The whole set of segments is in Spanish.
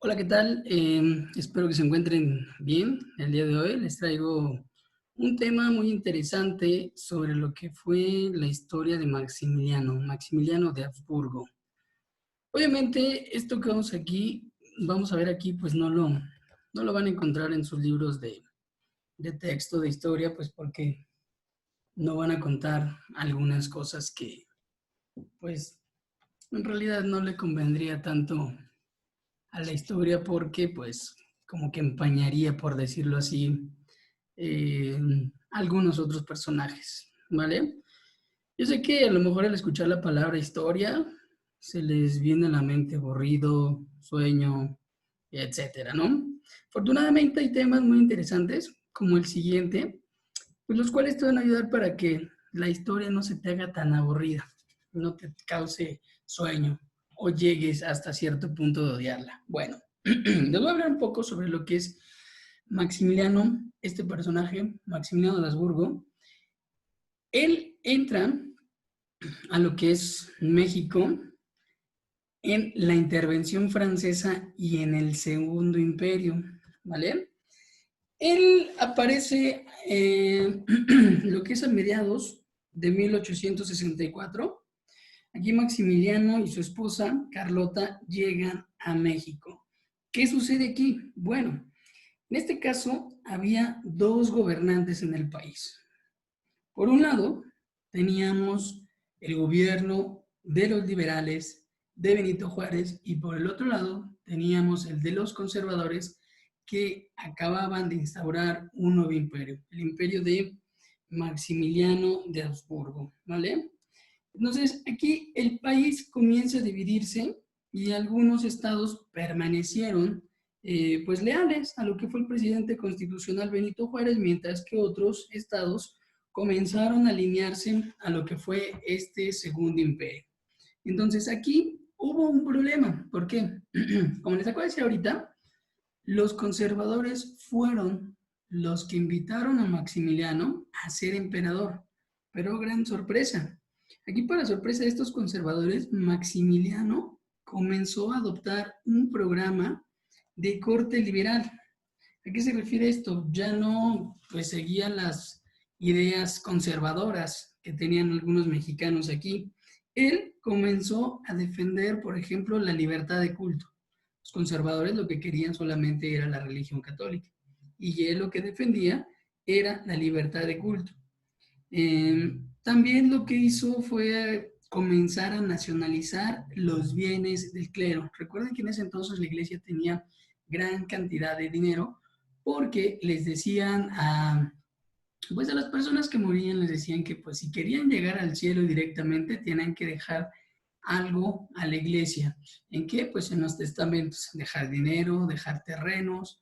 Hola, ¿qué tal? Espero que se encuentren bien. El día de hoy les traigo un tema muy interesante sobre lo que fue la historia de Maximiliano de Habsburgo. Obviamente, esto que vamos a ver aquí, pues no lo van a encontrar en sus libros de texto, de historia, pues porque no van a contar algunas cosas que, pues, en realidad no le convendría tanto a la historia porque pues como que empañaría, por decirlo así, eh, algunos otros personajes, ¿vale? Yo sé que a lo mejor al escuchar la palabra historia se les viene a la mente aburrido, sueño, etcétera, ¿no? Afortunadamente hay temas muy interesantes como el siguiente, pues los cuales te van a ayudar para que la historia no se te haga tan aburrida, no te cause sueño o llegues hasta cierto punto de odiarla. Bueno, les voy a hablar un poco sobre lo que es Maximiliano, este personaje, Maximiliano de Habsburgo. Él entra a lo que es México en la intervención francesa y en el Segundo Imperio, ¿vale? Él aparece lo que es a mediados de 1864. Aquí Maximiliano y su esposa Carlota llegan a México. ¿Qué sucede aquí? Bueno, en este caso había dos gobernantes en el país. Por un lado, teníamos el gobierno de los liberales de Benito Juárez y por el otro lado teníamos el de los conservadores que acababan de instaurar un nuevo imperio, el imperio de Maximiliano de Habsburgo, ¿vale? Entonces, aquí el país comienza a dividirse y algunos estados permanecieron pues leales a lo que fue el presidente constitucional Benito Juárez, mientras que otros estados comenzaron a alinearse a lo que fue este segundo imperio. Entonces, aquí hubo un problema. ¿Por qué? Como les acabo de decir ahorita, los conservadores fueron los que invitaron a Maximiliano a ser emperador. Pero gran sorpresa. Aquí, para sorpresa de estos conservadores, Maximiliano comenzó a adoptar un programa de corte liberal. ¿A qué se refiere esto? Ya no pues seguía las ideas conservadoras que tenían algunos mexicanos aquí. Él comenzó a defender, por ejemplo, la libertad de culto. Los conservadores lo que querían solamente era la religión católica y él lo que defendía era la libertad de culto. También lo que hizo fue comenzar a nacionalizar los bienes del clero. Recuerden que en ese entonces la iglesia tenía gran cantidad de dinero porque les decían pues a las personas que morían, les decían que pues si querían llegar al cielo directamente, tenían que dejar algo a la iglesia. ¿En qué? Pues en los testamentos, dejar dinero, dejar terrenos,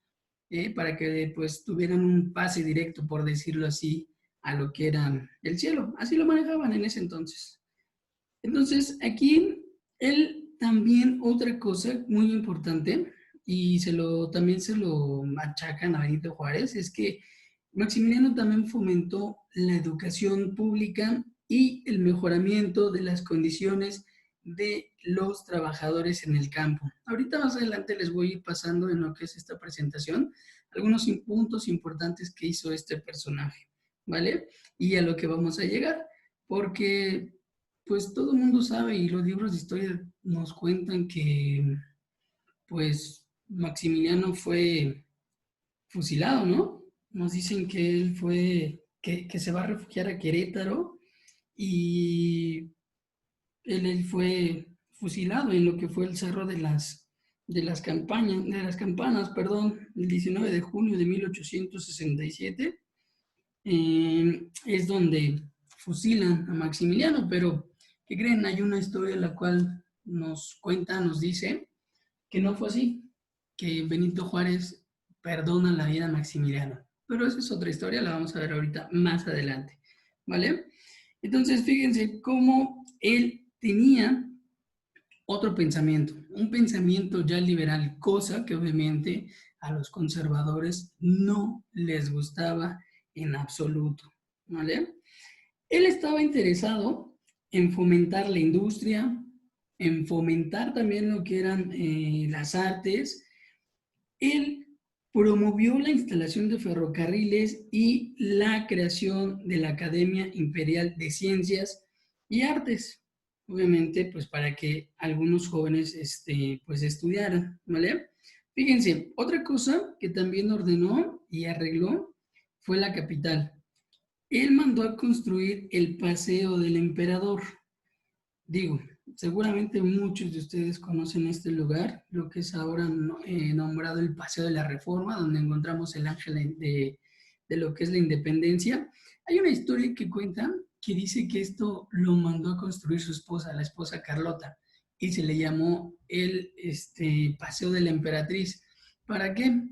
para que pues tuvieran un pase directo, por decirlo así, a lo que era el cielo. Así lo manejaban en ese entonces. Entonces, aquí él también, otra cosa muy importante, y también se lo machacan a Benito Juárez, es que Maximiliano también fomentó la educación pública y el mejoramiento de las condiciones de los trabajadores en el campo. Ahorita más adelante les voy a ir pasando en lo que es esta presentación algunos puntos importantes que hizo este personaje, ¿vale? Y a lo que vamos a llegar, porque pues todo el mundo sabe y los libros de historia nos cuentan que pues Maximiliano fue fusilado, ¿no? Nos dicen que él que se va a refugiar a Querétaro y él fue fusilado en lo que fue el Cerro de las Campanas, perdón, el 19 de junio de 1867. Es donde fusilan a Maximiliano, pero ¿qué creen? Hay una historia la cual nos dice que no fue así, que Benito Juárez perdona la vida a Maximiliano. Pero esa es otra historia, la vamos a ver ahorita más adelante, ¿vale? Entonces, fíjense cómo él tenía otro pensamiento, un pensamiento ya liberal, cosa que obviamente a los conservadores no les gustaba en absoluto, ¿vale? Él estaba interesado en fomentar la industria, en fomentar también lo que eran las artes, Él promovió la instalación de ferrocarriles y la creación de la Academia Imperial de Ciencias y Artes, obviamente, pues para que algunos jóvenes pues estudiaran, ¿vale? Fíjense, otra cosa que también ordenó y arregló fue la capital. Él mandó a construir el Paseo del Emperador. Digo, seguramente muchos de ustedes conocen este lugar, lo que es ahora nombrado el Paseo de la Reforma, donde encontramos el ángel de lo que es la independencia. Hay una historia que cuenta que dice que esto lo mandó a construir su esposa, la esposa Carlota, y se le llamó el Paseo de la Emperatriz. ¿Para qué?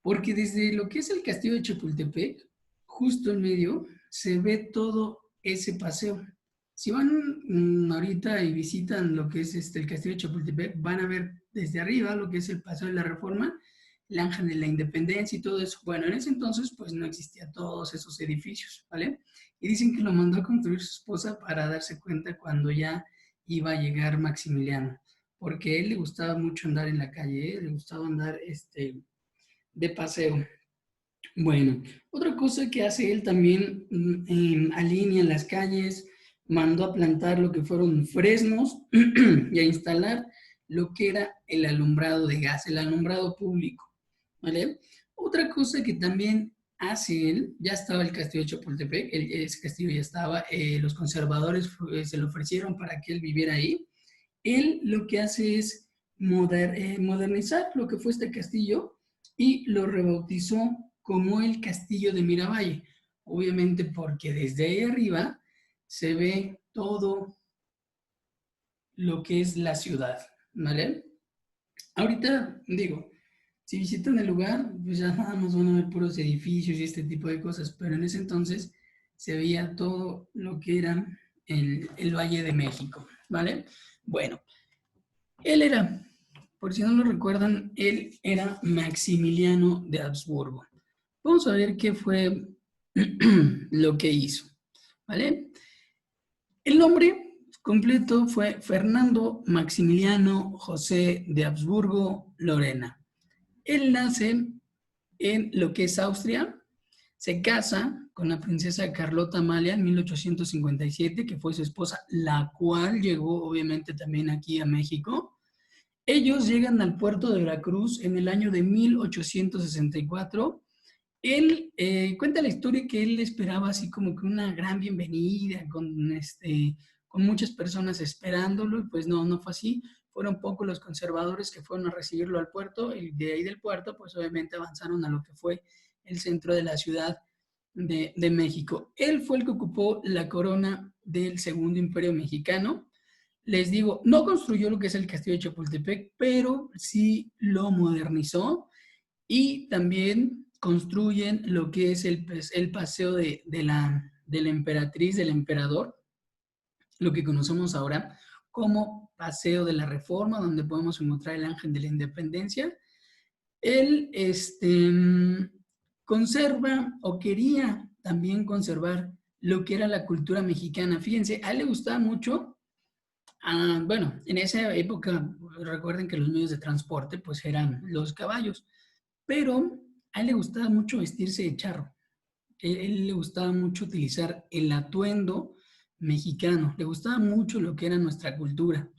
Porque desde lo que es el castillo de Chapultepec, justo en medio, se ve todo ese paseo. Si van ahorita y visitan lo que es el castillo de Chapultepec, van a ver desde arriba lo que es el Paseo de la Reforma, el Ángel de la Independencia y todo eso. Bueno, en ese entonces pues no existían todos esos edificios, ¿vale? Y dicen que lo mandó a construir su esposa para darse cuenta cuando ya iba a llegar Maximiliano, porque a él le gustaba mucho andar en la calle, le gustaba andar de paseo. Bueno, otra cosa que hace él también, alinea las calles, mandó a plantar lo que fueron fresnos y a instalar lo que era el alumbrado de gas, el alumbrado público, ¿vale? Otra cosa que también hace él, ya estaba el castillo de Chapultepec, ese castillo ya estaba, los conservadores se lo ofrecieron para que él viviera ahí. Él lo que hace es modernizar lo que fue este castillo y lo rebautizó como el Castillo de Miravalle. Obviamente porque desde ahí arriba se ve todo lo que es la ciudad, ¿vale? Ahorita, digo, si visitan el lugar, pues ya nada más van a ver puros edificios y este tipo de cosas, pero en ese entonces se veía todo lo que era el Valle de México, ¿vale? Bueno, él era, por si no lo recuerdan, él era Maximiliano de Habsburgo. Vamos a ver qué fue lo que hizo, ¿vale? El nombre completo fue Fernando Maximiliano José de Habsburgo Lorena. Él nace en lo que es Austria, se casa con la princesa Carlota Amalia en 1857, que fue su esposa, la cual llegó obviamente también aquí a México. Ellos llegan al puerto de Veracruz en el año de 1864. Él cuenta la historia que él esperaba así como que una gran bienvenida con muchas personas esperándolo, y pues no, no fue así. Fueron pocos los conservadores que fueron a recibirlo al puerto, y de ahí del puerto pues obviamente avanzaron a lo que fue el centro de la ciudad de México. Él fue el que ocupó la corona del Segundo Imperio Mexicano. Les digo, no construyó lo que es el castillo de Chapultepec, pero sí lo modernizó, y también construyen lo que es el paseo de la emperatriz, del emperador, lo que conocemos ahora como Paseo de la Reforma, donde podemos encontrar el Ángel de la Independencia. Él conserva o quería también conservar lo que era la cultura mexicana. Fíjense, a él le gustaba mucho. Bueno, en esa época, recuerden que los medios de transporte pues eran los caballos, pero a él le gustaba mucho vestirse de charro. Él le gustaba mucho utilizar el atuendo mexicano, le gustaba mucho lo que era nuestra cultura.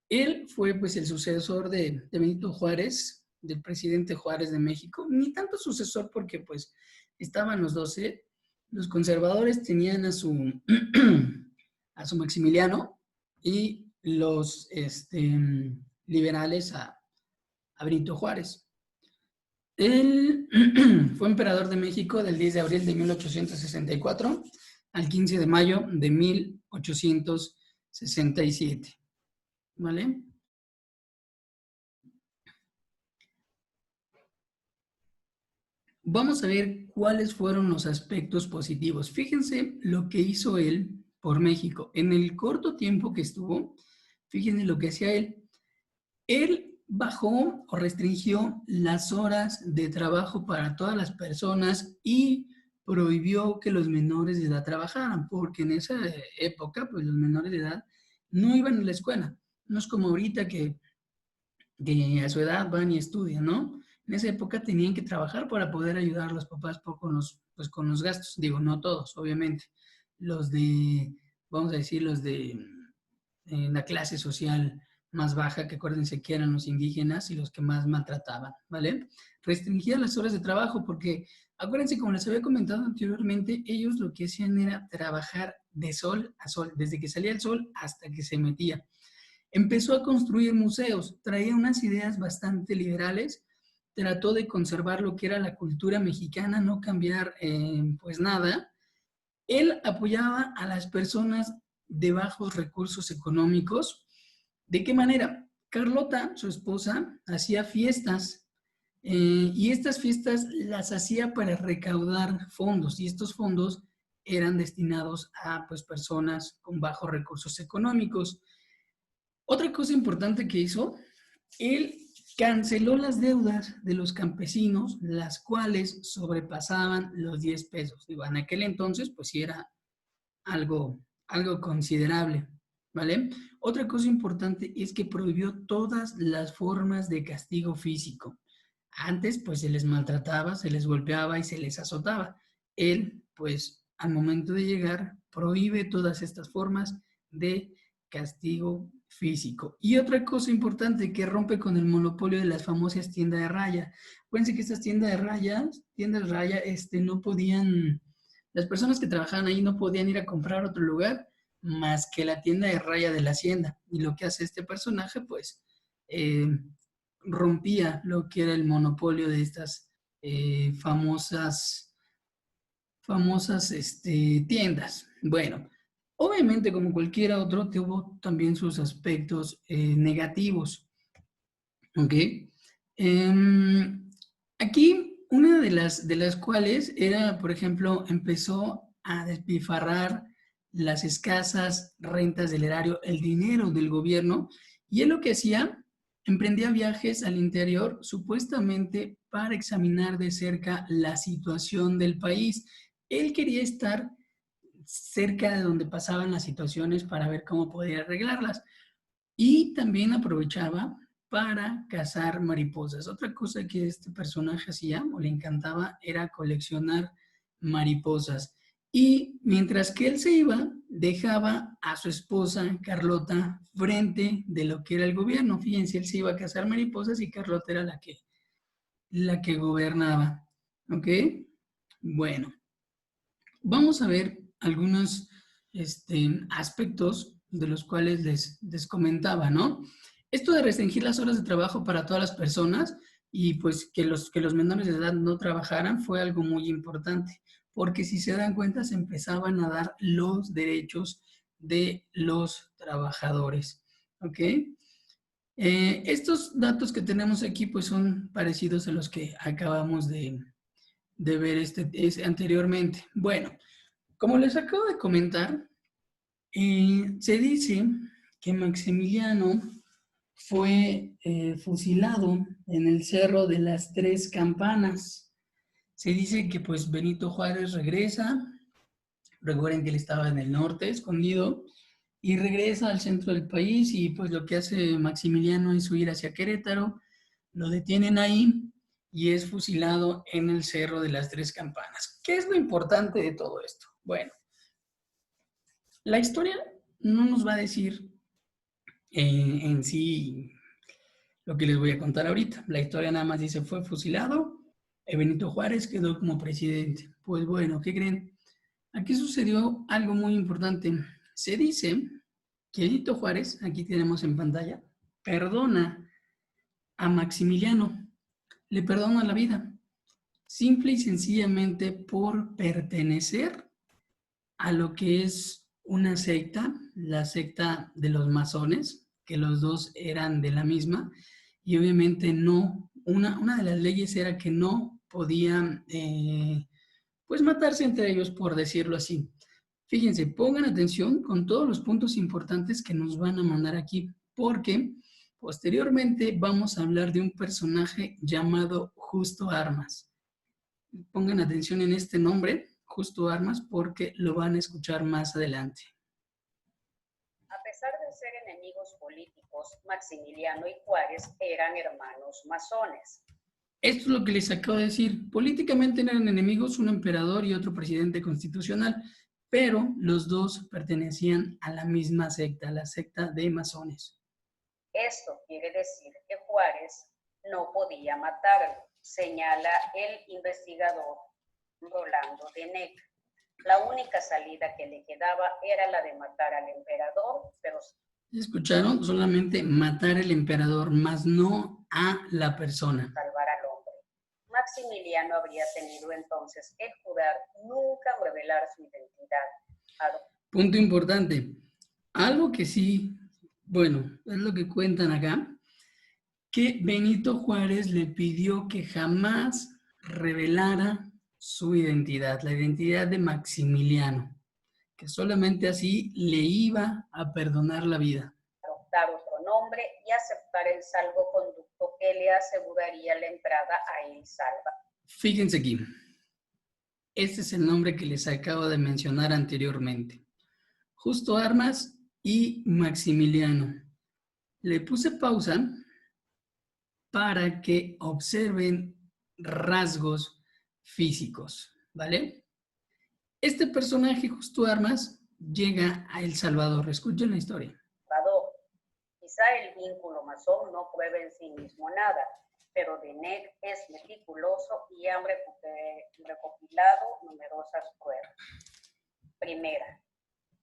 Él fue pues el sucesor de Benito Juárez, del presidente Juárez de México, ni tanto sucesor porque pues estaban los 12, los conservadores tenían a su, a su Maximiliano, y los liberales a Benito Juárez. Él fue emperador de México del 10 de abril de 1864 al 15 de mayo de 1867. ¿Vale? Vamos a ver cuáles fueron los aspectos positivos. Fíjense lo que hizo él por México. En el corto tiempo que estuvo, fíjense lo que hacía él. Él bajó o restringió las horas de trabajo para todas las personas y prohibió que los menores de edad trabajaran, porque en esa época, pues los menores de edad no iban a la escuela. No es como ahorita que a su edad van y estudian, ¿no? en esa época tenían que trabajar para poder ayudar a los papás con los gastos. Digo, no todos, obviamente. Los de, vamos a decir, los de la clase social más baja, que acuérdense que eran los indígenas y los que más maltrataban, ¿vale? Restringían las horas de trabajo porque, acuérdense, como les había comentado anteriormente, ellos lo que hacían era trabajar de sol a sol, desde que salía el sol hasta que se metía. Empezó a construir museos, traía unas ideas bastante liberales, trató de conservar lo que era la cultura mexicana, no cambiar pues nada. Él apoyaba a las personas de bajos recursos económicos. ¿De qué manera? Carlota, su esposa, hacía fiestas y estas fiestas las hacía para recaudar fondos y estos fondos eran destinados a pues, personas con bajos recursos económicos. Otra cosa importante que hizo, él canceló las deudas de los campesinos, las cuales sobrepasaban los 10 pesos. Digo, en aquel entonces, pues sí era algo considerable, ¿vale? Otra cosa importante es que prohibió todas las formas de castigo físico. Antes, pues se les maltrataba, se les golpeaba y se les azotaba. Él, pues, al momento de llegar, prohíbe todas estas formas de castigo físico. Y otra cosa importante que rompe con el monopolio de las famosas tiendas de raya. Acuérdense que estas tiendas de raya, no podían, las personas que trabajaban ahí no podían ir a comprar a otro lugar más que la tienda de raya de la hacienda. Y lo que hace este personaje, pues, rompía lo que era el monopolio de estas famosas tiendas. Bueno, obviamente como cualquier otro, tuvo también sus aspectos negativos. ¿Ok? Aquí una de las cuales era, por ejemplo, empezó a despilfarrar las escasas rentas del erario, el dinero del gobierno, y él lo que hacía, emprendía viajes al interior supuestamente para examinar de cerca la situación del país. Él quería estar cerca de donde pasaban las situaciones para ver cómo podía arreglarlas. Y también aprovechaba para cazar mariposas. Otra cosa que este personaje hacía o le encantaba era coleccionar mariposas. Y mientras que él se iba, dejaba a su esposa Carlota frente de lo que era el gobierno. Fíjense, él se iba a cazar mariposas y Carlota era la que gobernaba. ¿Ok? Bueno, vamos a ver algunos aspectos de los cuales les comentaba, ¿no? Esto de restringir las horas de trabajo para todas las personas y pues que los menores de edad no trabajaran fue algo muy importante, porque si se dan cuenta se empezaban a dar los derechos de los trabajadores, ¿ok? Estos datos que tenemos aquí pues son parecidos a los que acabamos de ver anteriormente. Bueno, como les acabo de comentar, se dice que Maximiliano fue fusilado en el Cerro de las Tres Campanas. Se dice que pues Benito Juárez regresa, recuerden que él estaba en el norte, escondido, y regresa al centro del país y pues lo que hace Maximiliano es huir hacia Querétaro, lo detienen ahí y es fusilado en el Cerro de las Tres Campanas. ¿Qué es lo importante de todo esto? Bueno, la historia no nos va a decir en sí lo que les voy a contar ahorita. La historia nada más dice fue fusilado, Benito Juárez quedó como presidente. Pues bueno, ¿qué creen? Aquí sucedió algo muy importante. Se dice que Benito Juárez, aquí tenemos en pantalla, perdona a Maximiliano, le perdona la vida, simple y sencillamente por pertenecer a lo que es una secta, la secta de los masones, que los dos eran de la misma, y obviamente no, una de las leyes era que no podían pues matarse entre ellos, por decirlo así. Fíjense, pongan atención con todos los puntos importantes que nos van a mandar aquí, porque posteriormente vamos a hablar de un personaje llamado Justo Armas. Pongan atención en este nombre, Justo Armas, porque lo van a escuchar más adelante. A pesar de ser enemigos políticos, Maximiliano y Juárez eran hermanos masones. Esto es lo que les acabo de decir. Políticamente eran enemigos, un emperador y otro presidente constitucional, pero los dos pertenecían a la misma secta, la secta de masones. Esto quiere decir que Juárez no podía matarlo, señala el investigador Rolando Denegh. La única salida que le quedaba era la de matar al emperador, pero ¿Escucharon? Solamente matar al emperador, más no a la persona. salvar al hombre. Maximiliano habría tenido entonces que jurar nunca revelar su identidad. Punto importante. Algo que sí, bueno, es lo que cuentan acá, que Benito Juárez le pidió que jamás revelara su identidad, la identidad de Maximiliano, que solamente así le iba a perdonar la vida. Adoptar otro nombre y aceptar el salvoconducto que le aseguraría la entrada a El Salva. Fíjense aquí. Este es el nombre que les acabo de mencionar anteriormente. Justo Armas y Maximiliano. Le puse pausa para que observen rasgos físicos, ¿vale? Este personaje, Justo Armas, llega a El Salvador. Escuchen la historia. Quizá el vínculo masón no pruebe en sí mismo nada, pero Denegh es meticuloso y ha recopilado numerosas pruebas. Primera,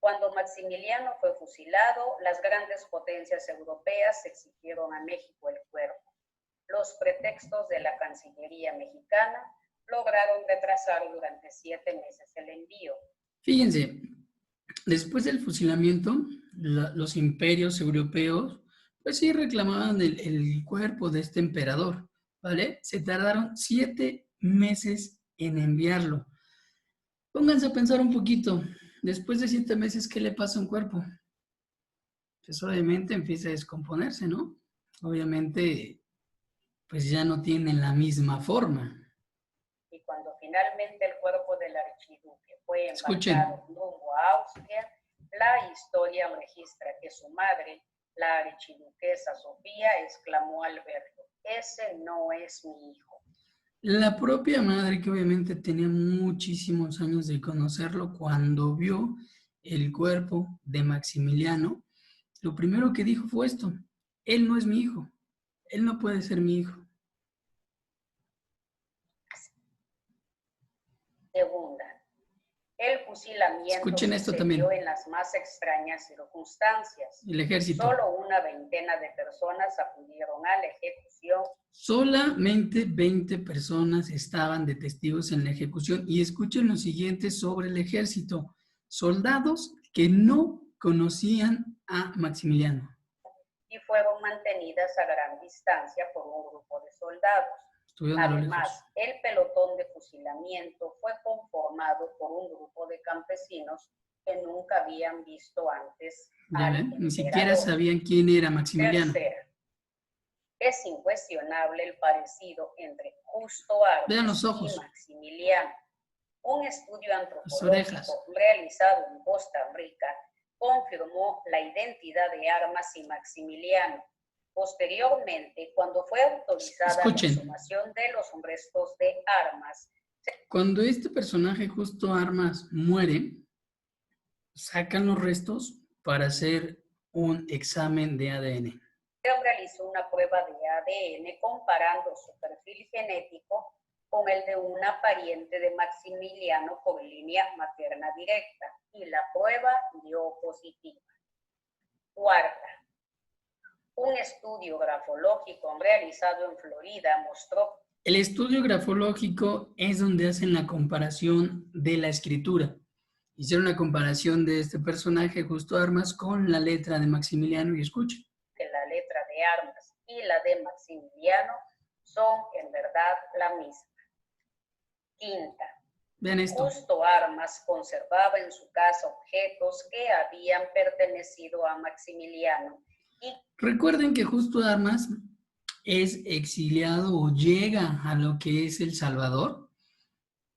cuando Maximiliano fue fusilado, las grandes potencias europeas exigieron a México el cuerpo. Los pretextos de la Cancillería mexicana lograron retrasar durante 7 meses el envío. Fíjense, después del fusilamiento, los imperios europeos, pues sí reclamaban el cuerpo de este emperador, ¿vale? Se tardaron 7 meses en enviarlo. Pónganse a pensar un poquito, después de 7 meses, ¿qué le pasa a un cuerpo? Pues obviamente empieza a descomponerse, ¿no? Obviamente, pues ya no tiene la misma forma. Y cuando finalmente el cuerpo del archiduque fue embarcado rumbo a Austria, la historia registra que su madre, la archiduquesa Sofía, exclamó al verlo: ese no es mi hijo. La propia madre, que obviamente tenía muchísimos años de conocerlo, cuando vio el cuerpo de Maximiliano, lo primero que dijo fue esto: él no es mi hijo, él no puede ser mi hijo. Segunda, el fusilamiento sucedió en las más extrañas circunstancias. El ejército. Solo una veintena de personas acudieron a la ejecución. Solamente 20 personas estaban de testigos en la ejecución. Y escuchen lo siguiente sobre el ejército: soldados que no conocían a Maximiliano. Y fueron mantenidas a gran distancia por un grupo de soldados. Además, el pelotón de fusilamiento fue conformado por un grupo de campesinos que nunca habían visto antes al emperador. Ni siquiera sabían quién era Maximiliano. Tercera, es incuestionable el parecido entre Justo Armas y Maximiliano. Un estudio antropológico realizado en Costa Rica confirmó la identidad de Armas y Maximiliano. Posteriormente, cuando fue autorizada la exhumación de los restos de Armas. Cuando este personaje, Justo Armas, muere, sacan los restos para hacer un examen de ADN. Se realizó una prueba de ADN comparando su perfil genético con el de una pariente de Maximiliano por línea materna directa, y la prueba dio positiva. Cuarta, un estudio grafológico realizado en Florida mostró... El estudio grafológico es donde hacen la comparación de la escritura. Hicieron la comparación de este personaje, Justo Armas, con la letra de Maximiliano, y escuchen. Que la letra de Armas y la de Maximiliano son en verdad la misma. Quinta, vean esto. Justo Armas conservaba en su casa objetos que habían pertenecido a Maximiliano. Recuerden que Justo Armas es exiliado o llega a lo que es El Salvador,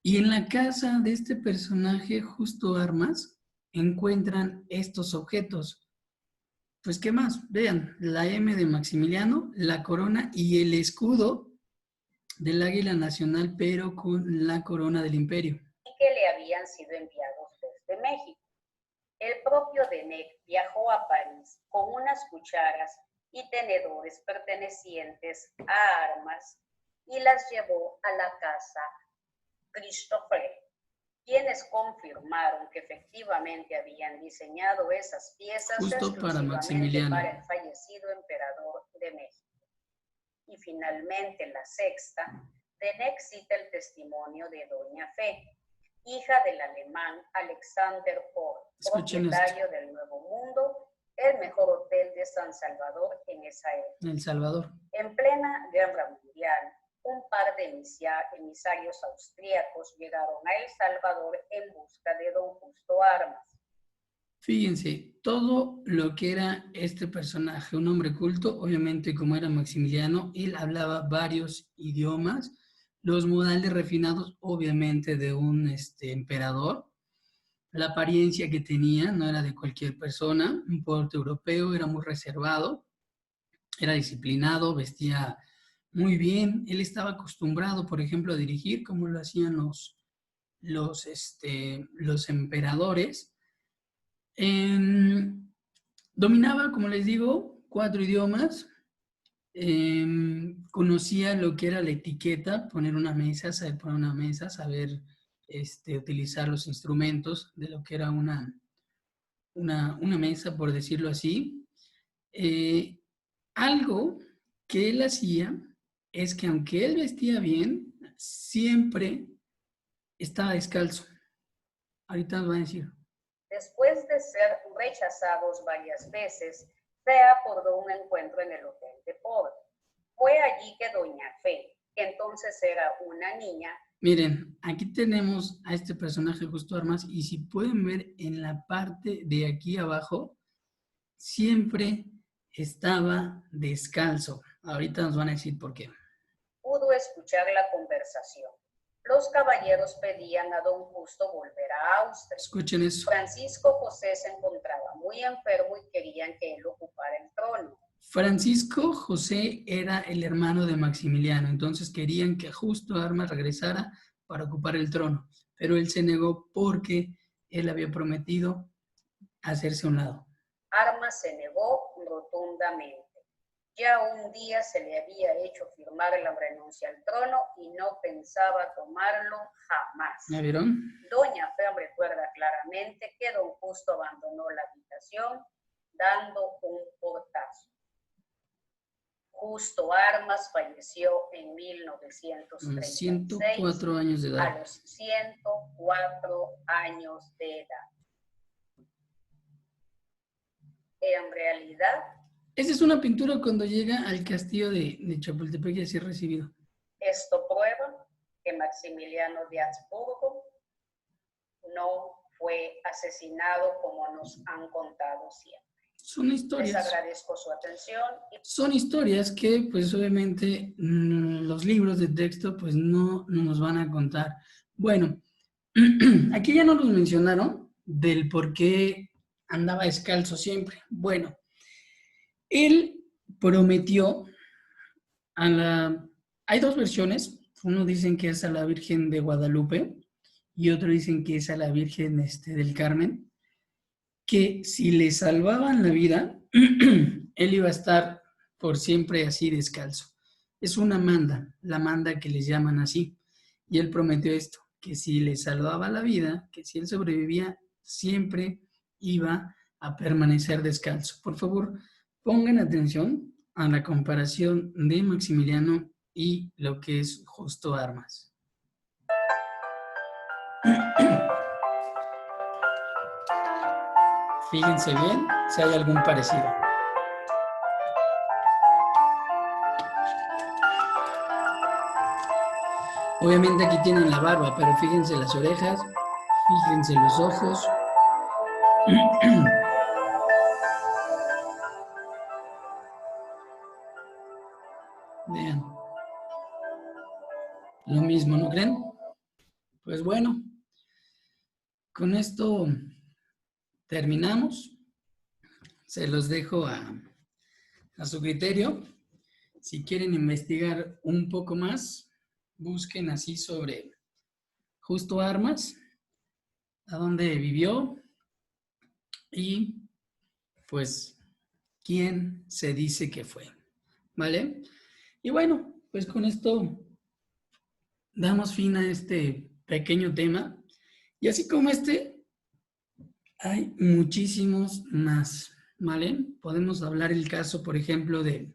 y en la casa de este personaje, Justo Armas, encuentran estos objetos. Pues, ¿qué más? Vean, la M de Maximiliano, la corona y el escudo del águila nacional, pero con la corona del imperio. Y que le habían sido enviados desde México. El propio Denec viajó a París con unas cucharas y tenedores pertenecientes a armas y las llevó a la casa Christophe, quienes confirmaron que efectivamente habían diseñado esas piezas Justo para exclusivamente Maximiliano. para el fallecido emperador de México. Y finalmente, la sexta, Denec cita el testimonio de Doña Fe, hija del alemán Alexander Pohl, propietario del Nuevo Mundo, el mejor hotel de San Salvador en esa época. El Salvador. En plena Guerra Mundial, un par de emisarios austríacos llegaron a El Salvador en busca de don Justo Armas. Fíjense, todo lo que era este personaje, un hombre culto, obviamente como era Maximiliano, él hablaba varios idiomas, los modales refinados, obviamente, de un emperador. La apariencia que tenía no era de cualquier persona, un porte europeo, era muy reservado, era disciplinado, vestía muy bien. Él estaba acostumbrado, por ejemplo, a dirigir como lo hacían los emperadores. Dominaba, como les digo, 4 idiomas. Conocía lo que era la etiqueta, poner una mesa, saber poner una mesa, saber utilizar los instrumentos de lo que era una mesa, por decirlo así. Algo que él hacía es que aunque él vestía bien, siempre estaba descalzo. Ahorita nos va a decir. Después de ser rechazados varias veces, se acordó un encuentro en el hotel de Pohl. Fue allí que Doña Fe, que entonces era una niña. Miren, aquí tenemos a este personaje Justo Armas y si pueden ver en la parte de aquí abajo, siempre estaba descalzo. Ahorita nos van a decir por qué. Pudo escuchar la conversación. Los caballeros pedían a don Justo volver a Austria. Escuchen eso. Francisco José se encontraba muy enfermo y querían que él ocupara el trono. Francisco José era el hermano de Maximiliano, entonces querían que Justo Armas regresara para ocupar el trono, pero él se negó porque él había prometido hacerse a un lado. Armas se negó rotundamente. Ya un día se le había hecho firmar la renuncia al trono y no pensaba tomarlo jamás. ¿Ya vieron? Doña Fe recuerda claramente que don Justo abandonó la habitación dando un portazo. Justo Armas falleció en 1936, 104 años de edad. a los 104 años de edad. En realidad, esa es una pintura cuando llega al castillo de Chapultepec y así recibido. Esto prueba que Maximiliano de Habsburgo no fue asesinado como nos han contado siempre. Son historias. Les agradezco su atención. Son historias que, pues obviamente, los libros de texto, pues no nos van a contar. Bueno, aquí ya no nos mencionaron del por qué andaba descalzo siempre. Bueno, él prometió hay 2 versiones. Uno dicen que es a la Virgen de Guadalupe y otro dicen que es a la Virgen del Carmen, que si le salvaban la vida, él iba a estar por siempre así descalzo. Es una manda, la manda que les llaman así. Y él prometió esto, que si le salvaba la vida, que si él sobrevivía, siempre iba a permanecer descalzo. Por favor, pongan atención a la comparación de Maximiliano y lo que es Justo Armas. Fíjense bien si hay algún parecido. Obviamente aquí tienen la barba, pero fíjense las orejas, fíjense los ojos. Vean. Lo mismo, ¿no creen? Pues bueno, con esto terminamos. Se los dejo a su criterio. Si quieren investigar un poco más, busquen así sobre Justo Armas, a dónde vivió y pues quién se dice que fue, ¿vale? Y bueno, pues con esto damos fin a este pequeño tema. Y así como este, hay muchísimos más, ¿vale? Podemos hablar el caso, por ejemplo, de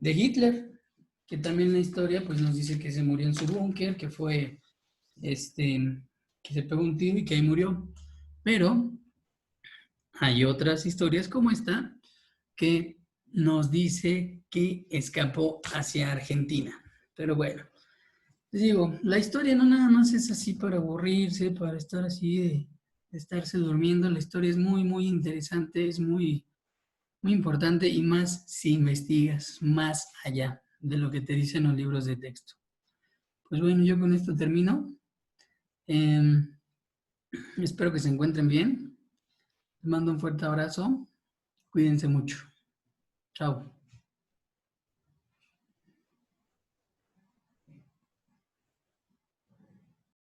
Hitler, que también la historia pues nos dice que se murió en su búnker, que fue, que se pegó un tiro y que ahí murió. Pero hay otras historias como esta que nos dice que escapó hacia Argentina. Pero bueno, les digo, la historia no nada más es así para aburrirse, para estar así de estarse durmiendo. La historia es muy, muy interesante, es muy, muy importante y más si investigas más allá de lo que te dicen los libros de texto. Pues bueno, yo con esto termino. Espero que se encuentren bien. Les mando un fuerte abrazo. Cuídense mucho. Chao.